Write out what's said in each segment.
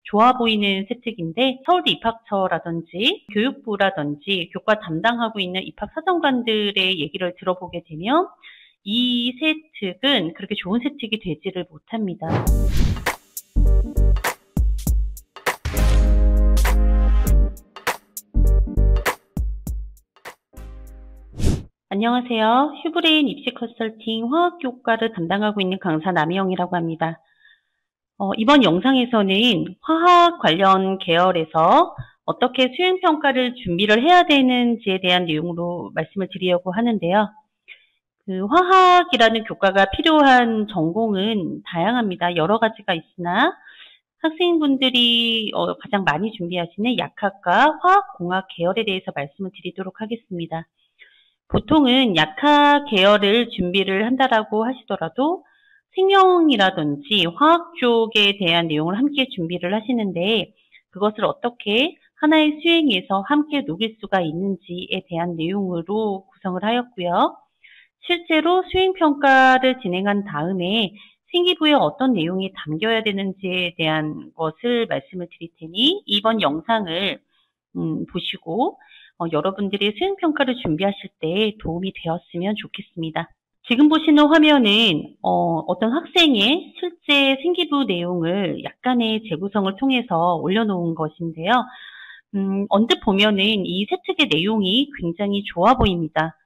좋아 보이는 세특인데 서울대 입학처라든지 교육부라든지 교과 담당하고 있는 입학사정관들의 얘기를 들어보게 되면 이 세특은 그렇게 좋은 세특이 되지를 못합니다. 안녕하세요. 휴브레인 입시 컨설팅 화학교과를 담당하고 있는 강사 남희영이라고 합니다. 이번 영상에서는 화학 관련 계열에서 어떻게 수행평가를 준비를 해야 되는지에 대한 내용으로 말씀을 드리려고 하는데요. 화학이라는 교과가 필요한 전공은 다양합니다. 여러 가지가 있으나 학생분들이 가장 많이 준비하시는 약학과 화학공학 계열에 대해서 말씀을 드리도록 하겠습니다. 보통은 약학 계열을 준비를 한다라고 하시더라도 생명이라든지 화학 쪽에 대한 내용을 함께 준비를 하시는데 그것을 어떻게 하나의 수행에서 함께 녹일 수가 있는지에 대한 내용으로 구성을 하였고요. 실제로 수행평가를 진행한 다음에 생기부에 어떤 내용이 담겨야 되는지에 대한 것을 말씀을 드릴 테니 이번 영상을 보시고 여러분들이 수행평가를 준비하실 때 도움이 되었으면 좋겠습니다. 지금 보시는 화면은 어떤 학생의 실제 생기부 내용을 약간의 재구성을 통해서 올려놓은 것인데요. 언뜻 보면은 이 세특의 내용이 굉장히 좋아 보입니다.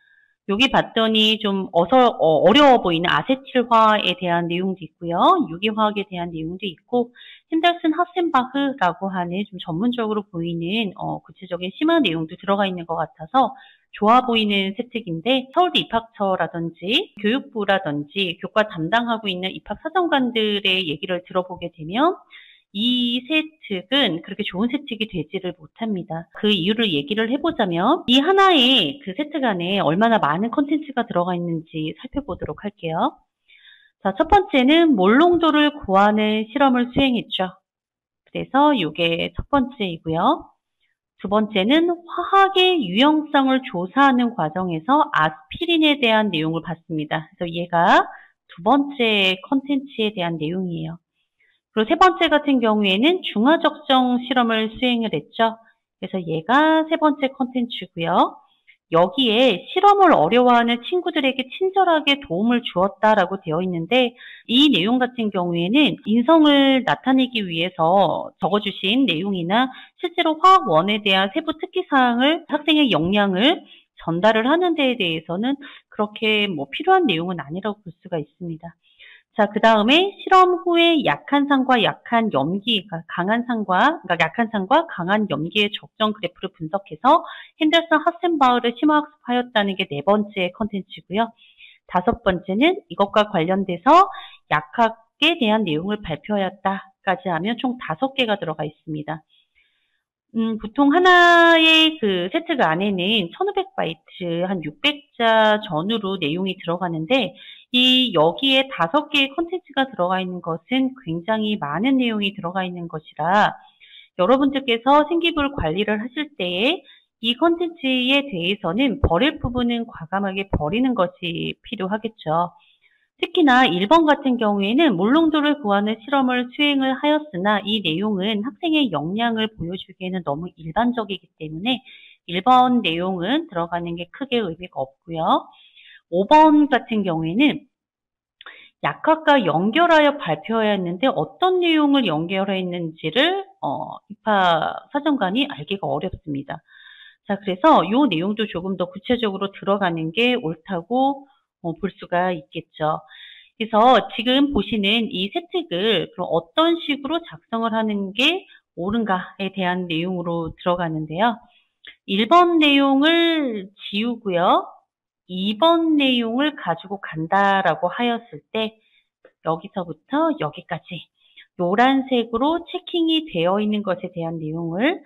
여기 봤더니 좀 어려워 보이는 아세틸화에 대한 내용도 있고요. 유기화학에 대한 내용도 있고 핸델슨 하센바흐라고 하는 좀 전문적으로 보이는 구체적인 심화 내용도 들어가 있는 것 같아서 좋아 보이는 세특인데 서울대 입학처라든지 교육부라든지 교과 담당하고 있는 입학사정관들의 얘기를 들어보게 되면 이 세특은 그렇게 좋은 세특이 되지를 못합니다. 그 이유를 얘기를 해보자면 이 하나의 그 세특 안에 얼마나 많은 컨텐츠가 들어가 있는지 살펴보도록 할게요. 자, 첫 번째는 몰농도를 구하는 실험을 수행했죠. 그래서 이게 첫 번째이고요. 두 번째는 화학의 유형성을 조사하는 과정에서 아스피린에 대한 내용을 봤습니다. 그래서 얘가 두 번째 컨텐츠에 대한 내용이에요. 그리고 세 번째 같은 경우에는 중화적정 실험을 수행을 했죠. 그래서 얘가 세 번째 컨텐츠고요. 여기에 실험을 어려워하는 친구들에게 친절하게 도움을 주었다라고 되어 있는데 이 내용 같은 경우에는 인성을 나타내기 위해서 적어주신 내용이나 실제로 화학원에 대한 세부 특기사항을 학생의 역량을 전달을 하는 데에 대해서는 그렇게 필요한 내용은 아니라고 볼 수가 있습니다. 자, 그 다음에 실험 후에 약한 상과 약한 염기, 그러니까 약한 상과 강한 염기의 적정 그래프를 분석해서 핸델슨 하센바흐를 심화학습하였다는 게 네 번째 컨텐츠고요. 다섯 번째는 이것과 관련돼서 약학에 대한 내용을 발표하였다까지 하면 총 5개가 들어가 있습니다. 보통 하나의 그 세특 안에는 1500바이트, 한 600자 전후로 내용이 들어가는데 여기에 5개의 컨텐츠가 들어가 있는 것은 굉장히 많은 내용이 들어가 있는 것이라 여러분들께서 생기부를 관리를 하실 때에 이 컨텐츠에 대해서는 버릴 부분은 과감하게 버리는 것이 필요하겠죠. 특히나 1번 같은 경우에는 몰농도를 구하는 실험을 수행을 하였으나 이 내용은 학생의 역량을 보여주기에는 너무 일반적이기 때문에 1번 내용은 들어가는 게 크게 의미가 없고요. 5번 같은 경우에는 약학과 연결하여 발표해야 했는데 어떤 내용을 연결했는지를 입학사정관이 알기가 어렵습니다. 자, 그래서 이 내용도 조금 더 구체적으로 들어가는 게 옳다고 볼 수가 있겠죠. 그래서 지금 보시는 이 세특을 그럼 어떤 식으로 작성을 하는 게 옳은가에 대한 내용으로 들어가는데요. 1번 내용을 지우고요. 2번 내용을 가지고 간다라고 하였을 때 여기서부터 여기까지 노란색으로 체킹이 되어 있는 것에 대한 내용을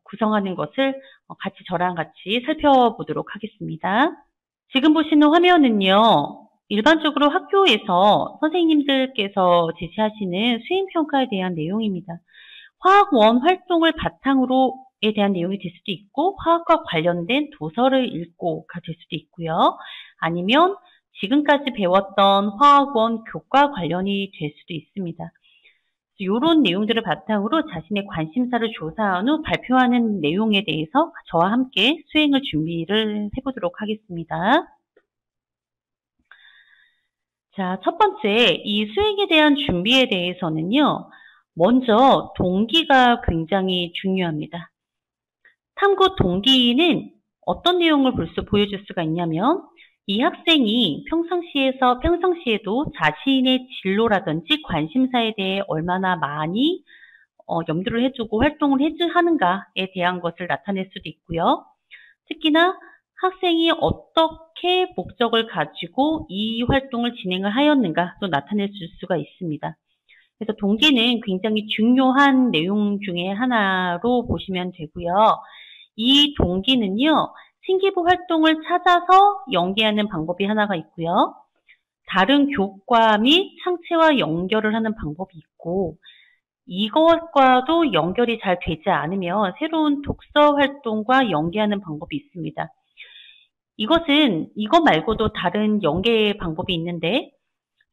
구성하는 것을 같이 저랑 같이 살펴보도록 하겠습니다. 지금 보시는 화면은요. 일반적으로 학교에서 선생님들께서 제시하시는 수행평가에 대한 내용입니다. 화학원 활동을 바탕으로 에 대한 내용이 될 수도 있고 화학과 관련된 도서를 읽고가 될 수도 있고요. 아니면 지금까지 배웠던 화학원 교과 관련이 될 수도 있습니다. 이런 내용들을 바탕으로 자신의 관심사를 조사한 후 발표하는 내용에 대해서 저와 함께 수행을 준비를 해보도록 하겠습니다. 자, 첫 번째, 이 수행에 대한 준비에 대해서는요, 먼저 동기가 굉장히 중요합니다. 탐구 동기는 어떤 내용을 보여줄 수가 있냐면, 이 학생이 평상시에도 자신의 진로라든지 관심사에 대해 얼마나 많이 염두를 해주고 활동을 하는가에 대한 것을 나타낼 수도 있고요. 특히나 학생이 어떻게 목적을 가지고 이 활동을 진행을 하였는가도 나타낼 수가 있습니다. 그래서 동기는 굉장히 중요한 내용 중에 하나로 보시면 되고요. 이 동기는요, 생기부 활동을 찾아서 연계하는 방법이 하나가 있고요. 다른 교과 및 창체와 연결을 하는 방법이 있고, 이것과도 연결이 잘 되지 않으면 새로운 독서 활동과 연계하는 방법이 있습니다. 이것 말고도 다른 연계 방법이 있는데,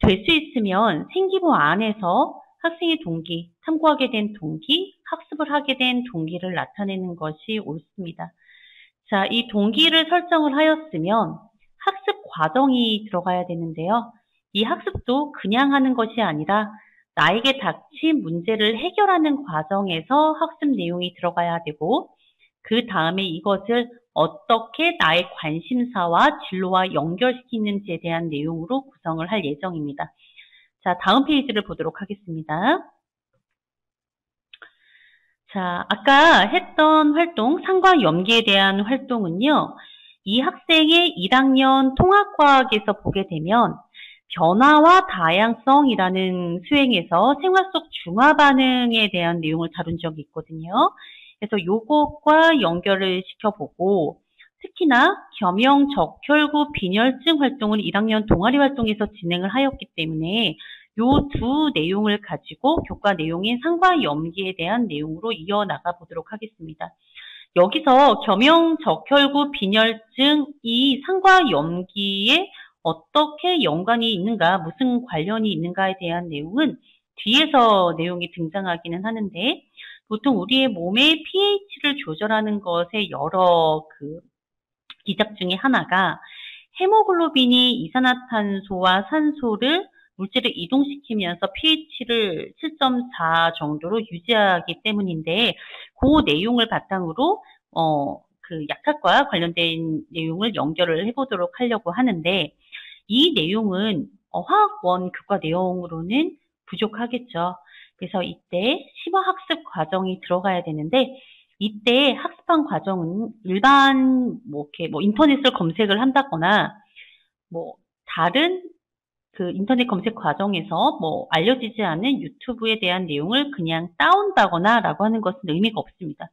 될 수 있으면 생기부 안에서 학생의 동기, 탐구하게 된 동기, 학습을 하게 된 동기를 나타내는 것이 옳습니다. 자, 이 동기를 설정을 하였으면 학습 과정이 들어가야 되는데요. 이 학습도 그냥 하는 것이 아니라 나에게 닥친 문제를 해결하는 과정에서 학습 내용이 들어가야 되고, 그 다음에 이것을 어떻게 나의 관심사와 진로와 연결시키는지에 대한 내용으로 구성을 할 예정입니다. 자, 다음 페이지를 보도록 하겠습니다. 자, 아까 했던 활동, 상과 염기에 대한 활동은요, 이 학생의 1학년 통합과학에서 보게 되면 변화와 다양성이라는 수행에서 생활 속 중화 반응에 대한 내용을 다룬 적이 있거든요. 그래서 요것과 연결을 시켜보고, 특히나 겸용 적혈구 빈혈증 활동을 1학년 동아리 활동에서 진행을 하였기 때문에 요 두 내용을 가지고 교과 내용인 상과 염기에 대한 내용으로 이어나가 보도록 하겠습니다. 여기서 겸용 적혈구 빈혈증이 상과 염기에 어떻게 연관이 있는가, 무슨 관련이 있는가에 대한 내용은 뒤에서 내용이 등장하기는 하는데, 보통 우리의 몸의 pH를 조절하는 것의 여러 기작 중에 하나가 헤모글로빈이 이산화탄소와 산소를 물질을 이동시키면서 pH를 7.4 정도로 유지하기 때문인데, 그 내용을 바탕으로 약학과 관련된 내용을 연결을 해보도록 하려고 하는데, 이 내용은 화학원 교과 내용으로는 부족하겠죠. 그래서 이때 심화학습 과정이 들어가야 되는데, 이때 학습한 과정은 일반 인터넷을 검색을 한다거나 다른 인터넷 검색 과정에서 알려지지 않은 유튜브에 대한 내용을 그냥 따온다거나 라고 하는 것은 의미가 없습니다.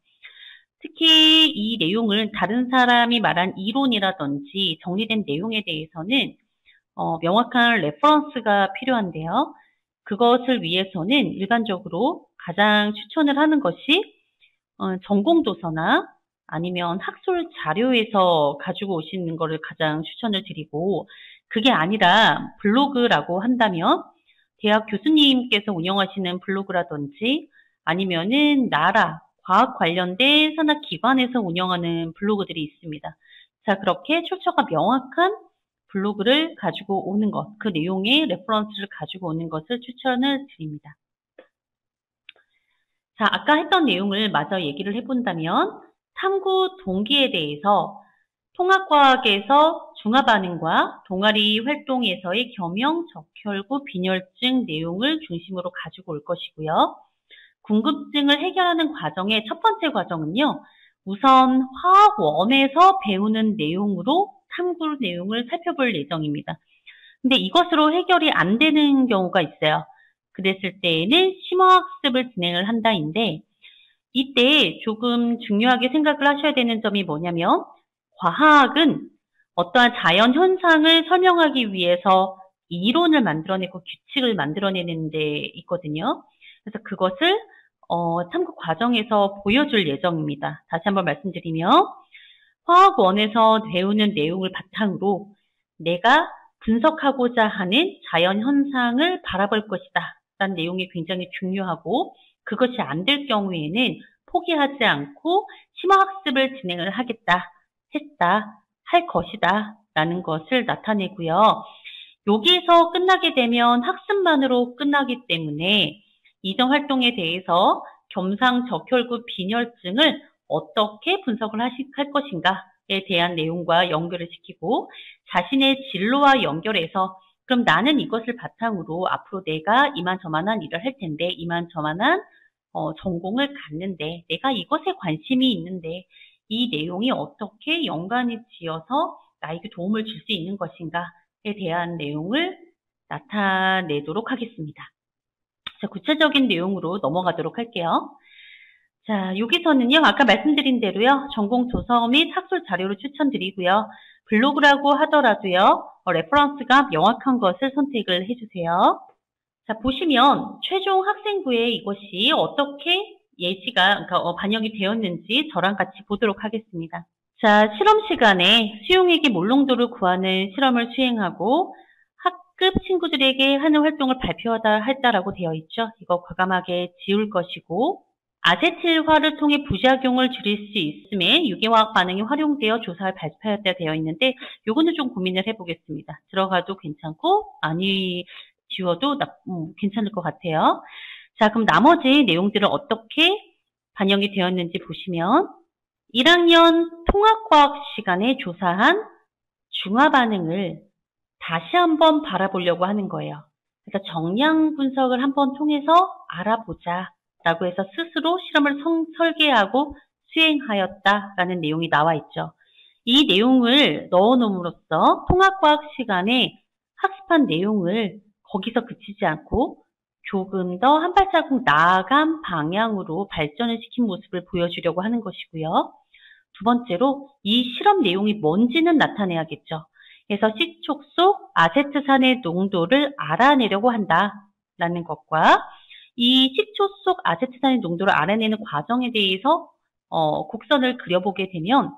특히 이 내용을 다른 사람이 말한 이론이라든지 정리된 내용에 대해서는 명확한 레퍼런스가 필요한데요. 그것을 위해서는 일반적으로 가장 추천을 하는 것이 전공도서나 아니면 학술 자료에서 가지고 오시는 것을 가장 추천을 드리고, 그게 아니라 블로그라고 한다면 대학 교수님께서 운영하시는 블로그라든지 아니면은 나라, 과학 관련된 산하기관에서 운영하는 블로그들이 있습니다. 자, 그렇게 출처가 명확한 블로그를 가지고 오는 것, 그 내용의 레퍼런스를 가지고 오는 것을 추천을 드립니다. 자, 아까 했던 내용을 마저 얘기를 해본다면 탐구 동기에 대해서 통합과학에서 중화반응과 동아리 활동에서의 겸용 적혈구 빈혈증 내용을 중심으로 가지고 올 것이고요. 궁금증을 해결하는 과정의 첫 번째 과정은요, 우선 화학원에서 배우는 내용으로 탐구 내용을 살펴볼 예정입니다. 근데 이것으로 해결이 안 되는 경우가 있어요. 그랬을 때에는 심화학습을 진행을 한다인데, 이때 조금 중요하게 생각을 하셔야 되는 점이 뭐냐면, 과학은 어떠한 자연 현상을 설명하기 위해서 이론을 만들어내고 규칙을 만들어내는 데 있거든요. 그래서 그것을 탐구 과정에서 보여줄 예정입니다. 다시 한번 말씀드리면, 화학원에서 배우는 내용을 바탕으로 내가 분석하고자 하는 자연 현상을 바라볼 것이다 라는 내용이 굉장히 중요하고 그것이 안 될 경우에는 포기하지 않고 심화학습을 진행을 하겠다, 했다, 할 것이다 라는 것을 나타내고요. 여기에서 끝나게 되면 학습만으로 끝나기 때문에 이전활동에 대해서 겸상적혈구 빈혈증을 어떻게 분석을 할 것인가에 대한 내용과 연결을 시키고 자신의 진로와 연결해서 그럼 나는 이것을 바탕으로 앞으로 내가 이만저만한 일을 할 텐데 이만저만한 전공을 갖는데 내가 이것에 관심이 있는데 이 내용이 어떻게 연관이 지어서 나에게 도움을 줄 수 있는 것인가에 대한 내용을 나타내도록 하겠습니다. 자, 구체적인 내용으로 넘어가도록 할게요. 자, 여기서는요, 아까 말씀드린 대로요, 전공 도서 및 학술 자료를 추천드리고요. 블로그라고 하더라도요, 레퍼런스가 명확한 것을 선택을 해주세요. 자, 보시면 최종 학생부에 이것이 어떻게 예시가, 그러니까 반영이 되었는지 저랑 같이 보도록 하겠습니다. 자, 실험 시간에 수용액의 몰롱도를 구하는 실험을 수행하고 학급 친구들에게 하는 활동을 발표하다 했다라고 되어 있죠. 이거 과감하게 지울 것이고 아세틸화를 통해 부작용을 줄일 수 있음에 유기화학 반응이 활용되어 조사를 발표하였다 되어 있는데 요거는 좀 고민을 해보겠습니다. 들어가도 괜찮고 아니 지워도 괜찮을 것 같아요. 자, 그럼 나머지 내용들은 어떻게 반영이 되었는지 보시면 1학년 통합과학 시간에 조사한 중화 반응을 다시 한번 바라보려고 하는 거예요. 그래서 정량 분석을 한번 통해서 알아보자 라고 해서 스스로 실험을 설계하고 수행하였다라는 내용이 나와 있죠. 이 내용을 넣어놓음으로써 통합과학 시간에 학습한 내용을 거기서 그치지 않고 조금 더 한 발자국 나아간 방향으로 발전을 시킨 모습을 보여주려고 하는 것이고요. 두 번째로 이 실험 내용이 뭔지는 나타내야겠죠. 그래서 식촉 속 아세트산의 농도를 알아내려고 한다라는 것과 이 식초 속 아세트산의 농도를 알아내는 과정에 대해서 곡선을 그려보게 되면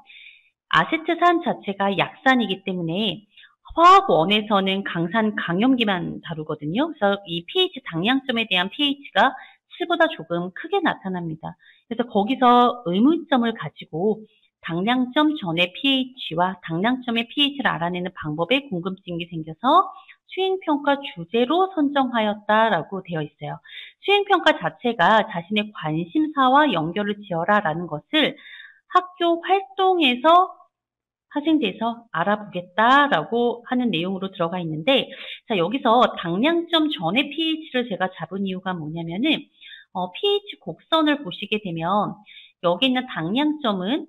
아세트산 자체가 약산이기 때문에 화학원에서는 강산 강염기만 다루거든요. 그래서 이 pH 당량점에 대한 pH가 7보다 조금 크게 나타납니다. 그래서 거기서 의문점을 가지고 당량점 전의 pH와 당량점의 pH를 알아내는 방법에 궁금증이 생겨서 수행평가 주제로 선정하였다라고 되어 있어요. 수행평가 자체가 자신의 관심사와 연결을 지어라라는 것을 학교 활동에서 파생돼서 알아보겠다라고 하는 내용으로 들어가 있는데, 자, 여기서 당량점 전의 pH를 제가 잡은 이유가 뭐냐면은, pH 곡선을 보시게 되면, 여기 있는 당량점은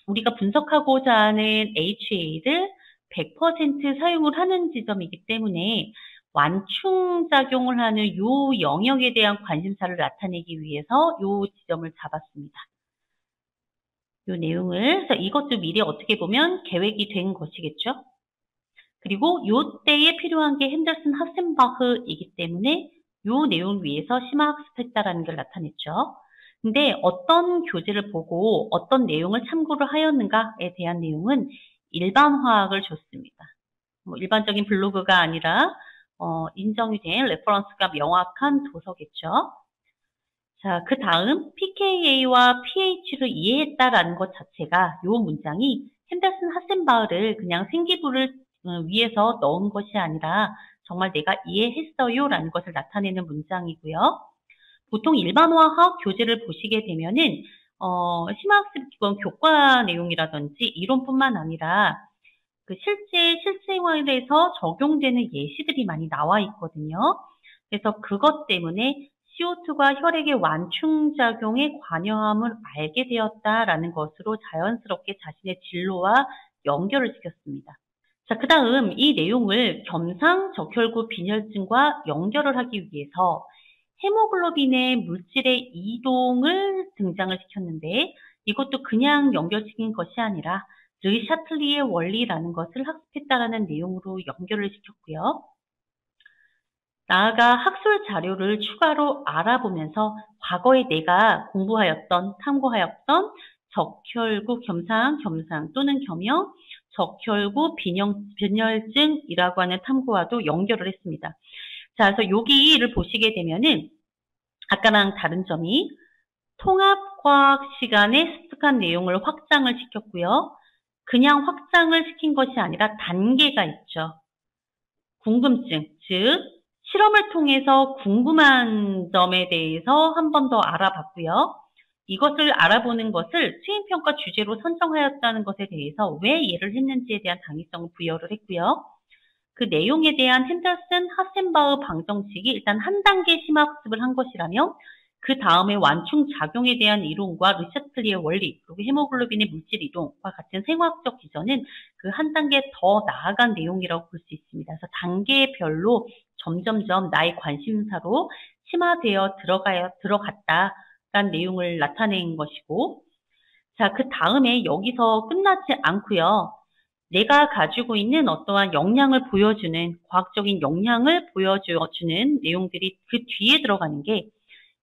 우리가 분석하고자 하는 HA를 100% 사용을 하는 지점이기 때문에, 완충작용을 하는 이 영역에 대한 관심사를 나타내기 위해서 이 지점을 잡았습니다. 이 내용을, 그래서 이것도 미리 어떻게 보면 계획이 된 것이겠죠. 그리고 이때에 필요한 게 핸더슨 하센바흐이기 때문에 이 내용을 위해서 심화학습했다라는 걸 나타냈죠. 근데 어떤 교재를 보고 어떤 내용을 참고를 하였는가에 대한 내용은 일반 화학을 줬습니다. 일반적인 블로그가 아니라 인정이 된 레퍼런스가 명확한 도서겠죠. 자, 그 다음 pKa와 pH를 이해했다라는 것 자체가 이 문장이 핸더슨 하센바흐를 그냥 생기부를 위해서 넣은 것이 아니라 정말 내가 이해했어요 라는 것을 나타내는 문장이고요. 보통 일반화학 교재를 보시게 되면은 심화학습 기본 교과 내용이라든지 이론뿐만 아니라 그 실생활에서 적용되는 예시들이 많이 나와 있거든요. 그래서 그것 때문에 CO2가 혈액의 완충작용에 관여함을 알게 되었다라는 것으로 자연스럽게 자신의 진로와 연결을 시켰습니다. 자, 그 다음 이 내용을 겸상적혈구 빈혈증과 연결을 하기 위해서 헤모글로빈의 물질의 이동을 등장을 시켰는데 이것도 그냥 연결시킨 것이 아니라 르샤틀리의 원리라는 것을 학습했다라는 내용으로 연결을 시켰고요. 나아가 학술 자료를 추가로 알아보면서 과거에 내가 공부하였던, 탐구하였던 적혈구 겸상 또는 겸용, 적혈구 빈혈증이라고 하는 탐구와도 연결을 했습니다. 자, 그래서 여기를 보시게 되면은 아까랑 다른 점이 통합과학 시간에 습득한 내용을 확장을 시켰고요. 그냥 확장을 시킨 것이 아니라 단계가 있죠. 궁금증, 즉 실험을 통해서 궁금한 점에 대해서 한 번 더 알아봤고요. 이것을 알아보는 것을 수행평가 주제로 선정하였다는 것에 대해서 왜 얘를 했는지에 대한 당위성을 부여를 했고요. 그 내용에 대한 핸더슨, 하센바흐 방정식이 일단 한 단계 심화학습을 한 것이라면 그 다음에 완충 작용에 대한 이론과 르샤틀리의 원리, 그리고 헤모글로빈의 물질 이동과 같은 생화학적 기전은 그 한 단계 더 나아간 내용이라고 볼 수 있습니다. 그래서 단계별로 점점점 나의 관심사로 심화되어 들어갔다라는 내용을 나타낸 것이고, 자, 그 다음에 여기서 끝나지 않고요. 내가 가지고 있는 어떠한 역량을 보여주는, 과학적인 역량을 보여주는 내용들이 그 뒤에 들어가는 게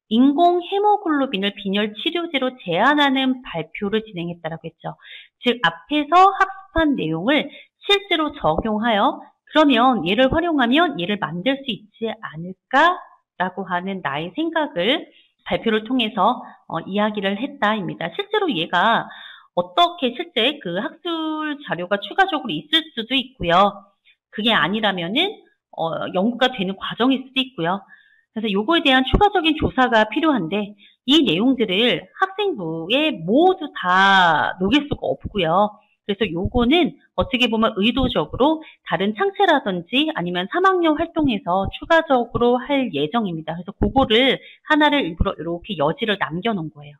인공 헤모글로빈을 빈혈 치료제로 제한하는 발표를 진행했다라고 했죠. 즉 앞에서 학습한 내용을 실제로 적용하여 그러면 얘를 활용하면 얘를 만들 수 있지 않을까라고 하는 나의 생각을 발표를 통해서 이야기를 했다입니다. 실제로 얘가 어떻게 실제 그 학술 자료가 추가적으로 있을 수도 있고요. 그게 아니라면은 연구가 되는 과정일 수도 있고요. 그래서 요거에 대한 추가적인 조사가 필요한데 이 내용들을 학생부에 모두 다 녹일 수가 없고요. 그래서 요거는 어떻게 보면 의도적으로 다른 창체라든지 아니면 3학년 활동에서 추가적으로 할 예정입니다. 그래서 그거를 하나를 일부러 이렇게 여지를 남겨놓은 거예요.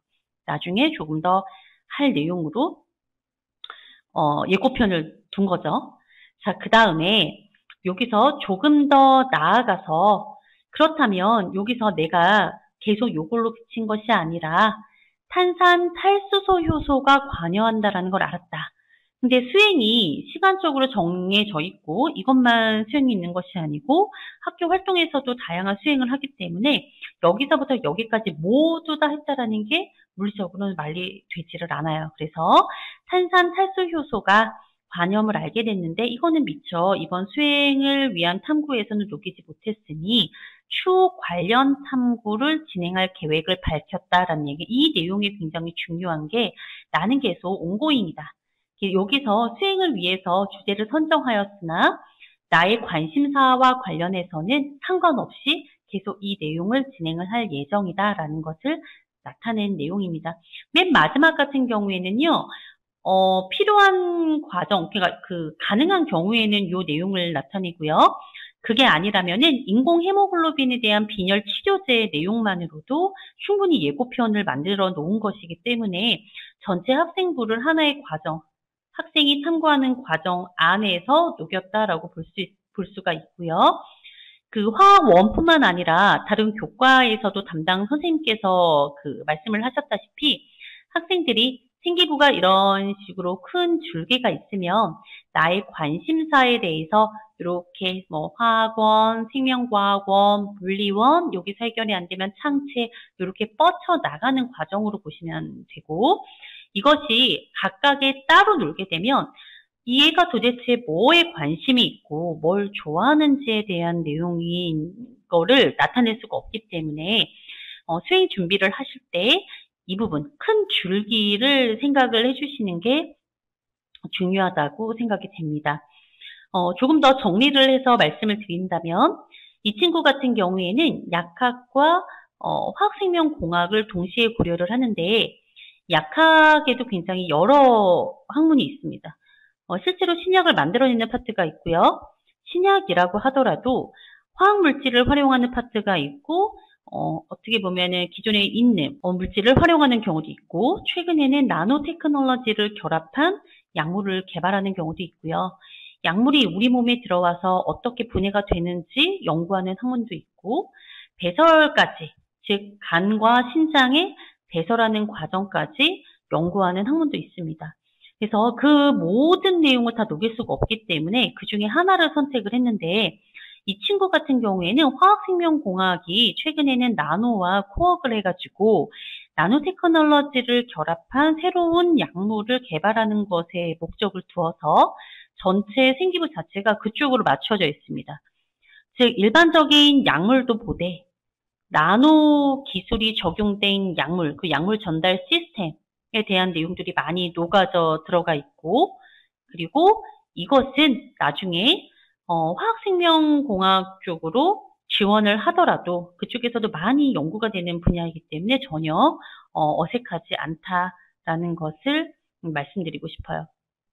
나중에 조금 더 할 내용으로 예고편을 둔 거죠. 자, 그 다음에 여기서 조금 더 나아가서 그렇다면 여기서 내가 계속 요걸로 그친 것이 아니라 탄산 탈수소 효소가 관여한다라는 걸 알았다. 근데 수행이 시간적으로 정해져 있고 이것만 수행이 있는 것이 아니고 학교 활동에서도 다양한 수행을 하기 때문에 여기서부터 여기까지 모두 다 했다라는 게 물리적으로는 말이 되지를 않아요. 그래서 탄산 탈수 효소가 관염을 알게 됐는데 이거는 미처 이번 수행을 위한 탐구에서는 녹이지 못했으니 추후 관련 탐구를 진행할 계획을 밝혔다라는 얘기. 이 내용이 굉장히 중요한 게 나는 계속 온고잉이다. 여기서 수행을 위해서 주제를 선정하였으나 나의 관심사와 관련해서는 상관없이 계속 이 내용을 진행을 할 예정이다라는 것을 나타낸 내용입니다. 맨 마지막 같은 경우에는요. 필요한 과정, 그러니까 가능한 경우에는 이 내용을 나타내고요. 그게 아니라면은 인공 헤모글로빈에 대한 빈혈 치료제 내용만으로도 충분히 예고편을 만들어 놓은 것이기 때문에 전체 학생부를 하나의 과정, 학생이 탐구하는 과정 안에서 녹였다라고 볼 수가 있고요. 그 화학 원뿐만 아니라 다른 교과에서도 담당 선생님께서 말씀을 하셨다시피 학생들이 생기부가 이런 식으로 큰 줄기가 있으면 나의 관심사에 대해서 이렇게 화학원, 생명과학원, 물리원, 여기서 해결이 안 되면 창체 이렇게 뻗쳐 나가는 과정으로 보시면 되고 이것이 각각에 따로 놀게 되면 얘가 도대체 뭐에 관심이 있고 뭘 좋아하는지에 대한 내용인 거를 나타낼 수가 없기 때문에 수행 준비를 하실 때 이 부분, 큰 줄기를 생각을 해주시는 게 중요하다고 생각이 됩니다. 조금 더 정리를 해서 말씀을 드린다면 이 친구 같은 경우에는 약학과 화학생명공학을 동시에 고려를 하는데 약학에도 굉장히 여러 학문이 있습니다. 실제로 신약을 만들어내는 파트가 있고요. 신약이라고 하더라도 화학물질을 활용하는 파트가 있고 어떻게 보면은 기존에 있는 물질을 활용하는 경우도 있고 최근에는 나노 테크놀로지를 결합한 약물을 개발하는 경우도 있고요. 약물이 우리 몸에 들어와서 어떻게 분해가 되는지 연구하는 학문도 있고 배설까지, 즉 간과 신장에 배설하는 과정까지 연구하는 학문도 있습니다. 그래서 그 모든 내용을 다 녹일 수가 없기 때문에 그 중에 하나를 선택을 했는데 이 친구 같은 경우에는 화학생명공학이 최근에는 나노와 코어를 해가지고 나노 테크놀로지를 결합한 새로운 약물을 개발하는 것에 목적을 두어서 전체 생기부 자체가 그쪽으로 맞춰져 있습니다. 즉 일반적인 약물도 보되 나노 기술이 적용된 약물, 그 약물 전달 시스템에 대한 내용들이 많이 녹아져 들어가 있고, 그리고 이것은 나중에 화학생명공학 쪽으로 지원을 하더라도 그쪽에서도 많이 연구가 되는 분야이기 때문에 전혀 어색하지 않다라는 것을 말씀드리고 싶어요.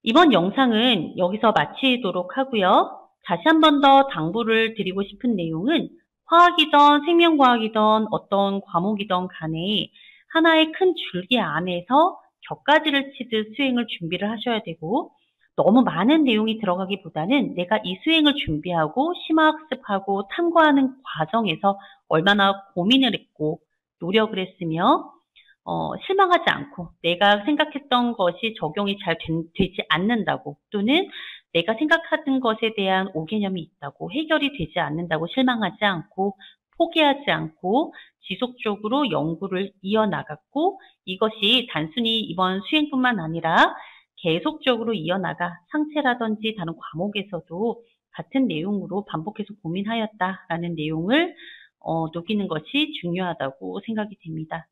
이번 영상은 여기서 마치도록 하고요. 다시 한 번 더 당부를 드리고 싶은 내용은 화학이든 생명과학이든 어떤 과목이든 간에 하나의 큰 줄기 안에서 격가지를 치듯 수행을 준비를 하셔야 되고, 너무 많은 내용이 들어가기보다는 내가 이 수행을 준비하고 심화학습하고 탐구하는 과정에서 얼마나 고민을 했고 노력을 했으며 실망하지 않고 내가 생각했던 것이 적용이 잘 되지 않는다고, 또는 내가 생각하던 것에 대한 오개념이 있다고 해결이 되지 않는다고 실망하지 않고 포기하지 않고 지속적으로 연구를 이어나갔고, 이것이 단순히 이번 수행뿐만 아니라 계속적으로 이어나가 상체라든지 다른 과목에서도 같은 내용으로 반복해서 고민하였다라는 내용을 녹이는 것이 중요하다고 생각이 됩니다.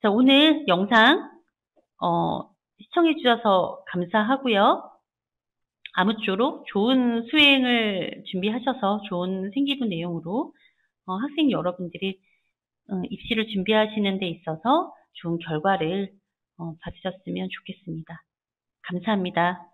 자, 오늘 영상 시청해 주셔서 감사하고요. 아무쪼록 좋은 수행을 준비하셔서 좋은 생기부 내용으로 학생 여러분들이 입시를 준비하시는 데 있어서 좋은 결과를 받으셨으면 좋겠습니다. 감사합니다.